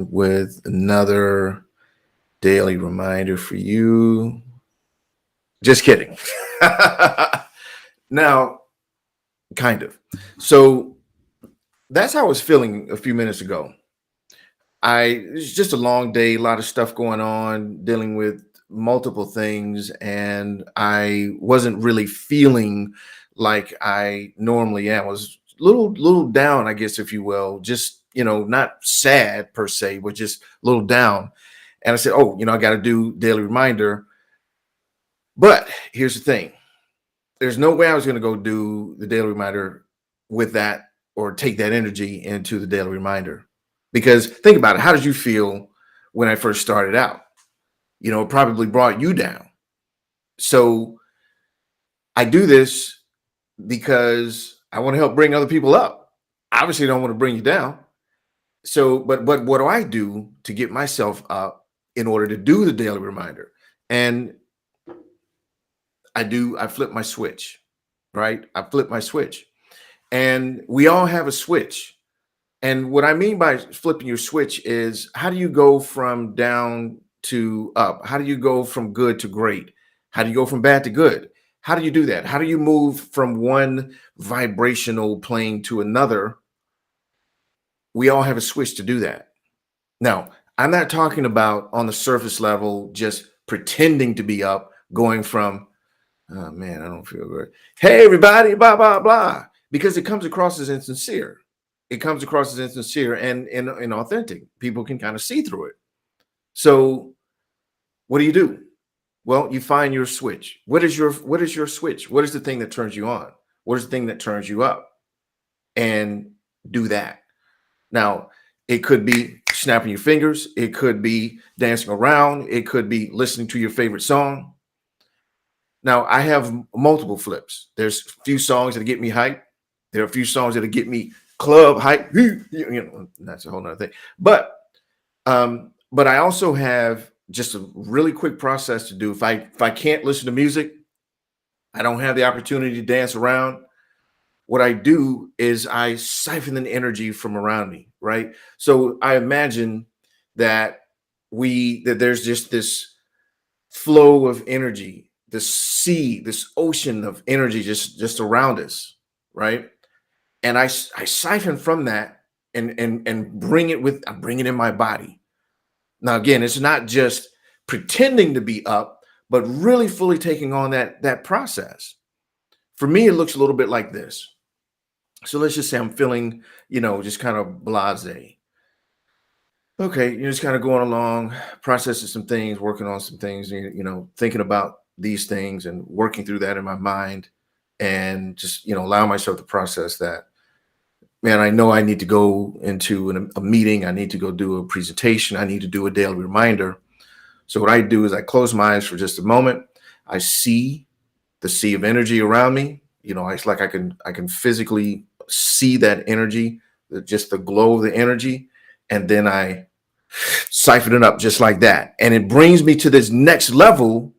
with another daily reminder for you. Just kidding. Now, kind of. So that's how I was feeling a few minutes ago. It's just a long day, a lot of stuff going on, dealing with multiple things, and I wasn't really feeling like I normally am. I was little down, I guess, if you will, just not sad per se, but just a little down. And I said, oh, I got to do daily reminder. But here's the thing. There's no way I was going to go do the daily reminder with that or take that energy into the daily reminder. Because think about it. How did you feel when I first started out? It probably brought you down. So I do this because I want to help bring other people up. Obviously, I don't want to bring you down. So, but what do I do to get myself up in order to do the daily reminder? And I flip my switch, right? I flip my switch. And we all have a switch. And what I mean by flipping your switch is, how do you go from down to up? How do you go from good to great? How do you go from bad to good? How do you do that? How do you move from one vibrational plane to another? We all have a switch to do that. Now, I'm not talking about on the surface level, just pretending to be up, going from, oh man, I don't feel good. Hey, everybody, blah, blah, blah, because it comes across as insincere. It comes across as insincere and inauthentic. People can kind of see through it. So what do? Well, you find your switch. What is your switch? What is the thing that turns you on? What is the thing that turns you up? And do that. Now, it could be snapping your fingers. It could be dancing around. It could be listening to your favorite song. Now, I have multiple flips. There's a few songs that get me hyped. There are a few songs that get me club hype. That's a whole nother thing. But I also have just a really quick process to do. If I can't listen to music, I don't have the opportunity to dance around. What I do is I siphon the energy from around me, right? So I imagine that there's just this flow of energy, this sea, this ocean of energy just around us, right? And I siphon from that and bring it I bring it in my body. Now, again, it's not just pretending to be up, but really fully taking on that process. For me, it looks a little bit like this. So let's just say I'm feeling, just kind of blasé. Okay, you're just kind of going along, processing some things, working on some things, thinking about these things and working through that in my mind, and just, allow myself to process that. Man, I know I need to go into a meeting. I need to go do a presentation. I need to do a daily reminder. So what I do is I close my eyes for just a moment. I see the sea of energy around me. It's like I can physically see that energy, just the glow of the energy. And then I siphon it up just like that. And it brings me to this next level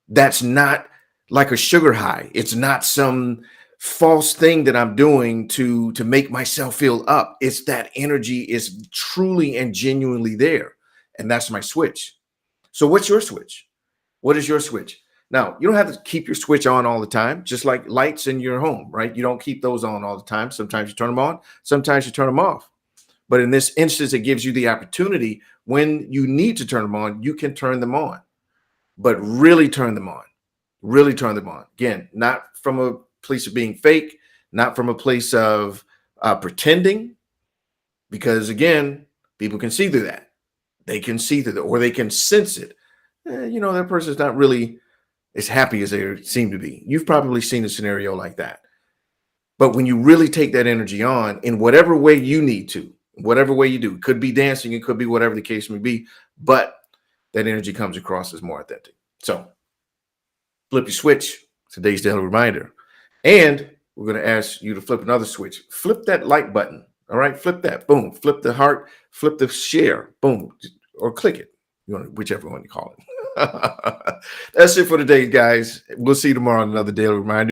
that's not like a sugar high. It's not some false thing that I'm doing to make myself feel up. It's that energy is truly and genuinely there. And that's my switch. So what's your switch? What is your switch? Now, you don't have to keep your switch on all the time, just like lights in your home, right? You don't keep those on all the time. Sometimes you turn them on, sometimes you turn them off. But in this instance, it gives you the opportunity when you need to turn them on, you can turn them on, but really turn them on, really turn them on. Again, not from a place of being fake, not from a place of pretending, because again, people can see through that. They can see through that, or they can sense it. That person's not really as happy as they seem to be. You've probably seen a scenario like that. But when you really take that energy on in whatever way you need to, whatever way you do, it could be dancing, it could be whatever the case may be, but that energy comes across as more authentic. So flip your switch, today's daily reminder. And we're going to ask you to flip another switch. Flip that like button. All right, flip that. Boom. Flip the heart, flip the share. Boom. Or click it. Whichever one you call it. That's it for today, guys. We'll see you tomorrow on another daily reminder.